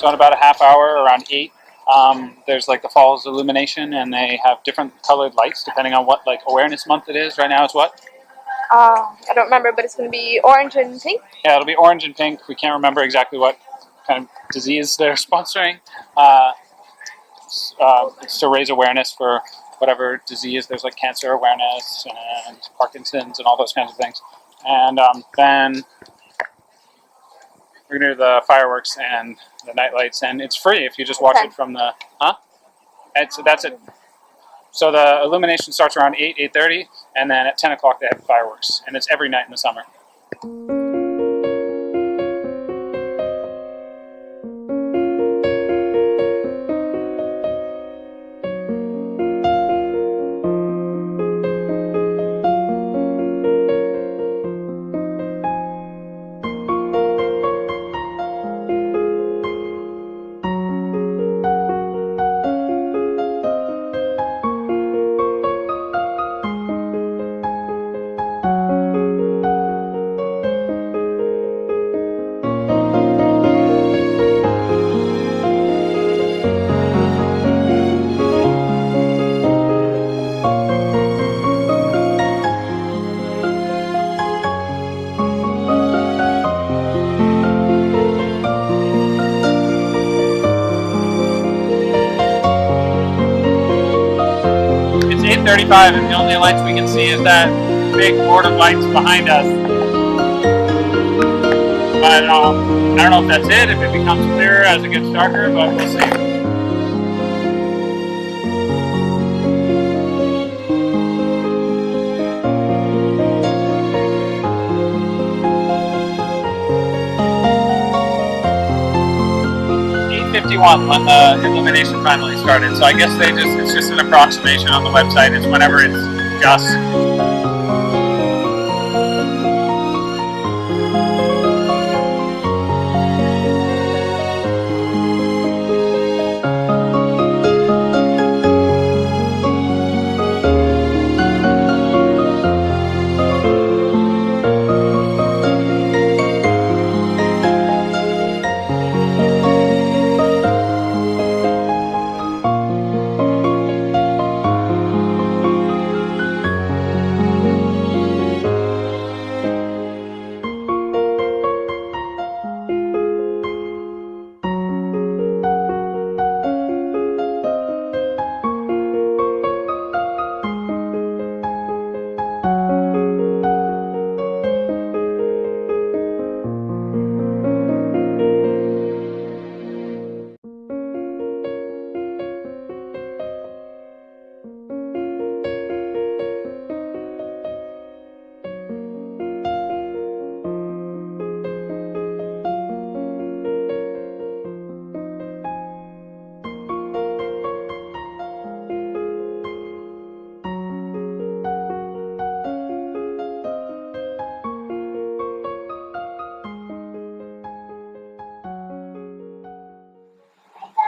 So in about a half hour, around 8, there's like the falls illumination, and they have different colored lights depending on what like awareness month it is. Right now it's what? I don't remember, but it's going to be orange and pink. Yeah, it'll be orange and pink. We can't remember exactly what kind of disease they're sponsoring. It's to raise awareness for whatever disease. There's like cancer awareness and Parkinson's and all those kinds of things. And then we're going to do the fireworks and the night lights, and it's free if you just watch it from the... Huh? That's it. So the illumination starts around 8, 8:30, and then at 10 o'clock they have fireworks, and it's every night in the summer. It's 8:35, and the only lights we can see is that big board of lights behind us. But I don't know if that's it, if it becomes clearer as it gets darker, but we'll see. When the illumination finally started. So I guess it's just an approximation on the website. It's whenever it's dusk.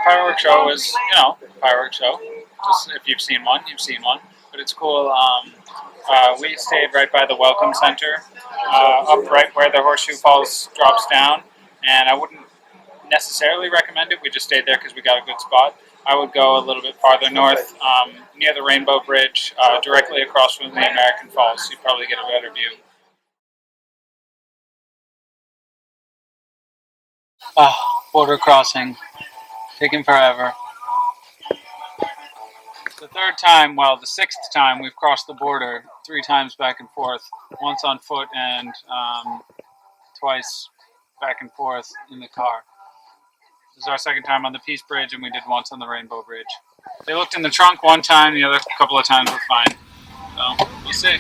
Fireworks show is, fireworks show. Just if you've seen one, you've seen one. But it's cool. We stayed right by the Welcome Center, up right where the Horseshoe Falls drops down. And I wouldn't necessarily recommend it. We just stayed there because we got a good spot. I would go a little bit farther north, near the Rainbow Bridge, directly across from the American Falls. You'd probably get a better view. Border crossing. Taking forever. The third time, well, the sixth time we've crossed the border 3 times back and forth. Once on foot and twice back and forth in the car. This is our second time on the Peace Bridge, and we did once on the Rainbow Bridge. They looked in the trunk one time, the other couple of times were fine. So, we'll see.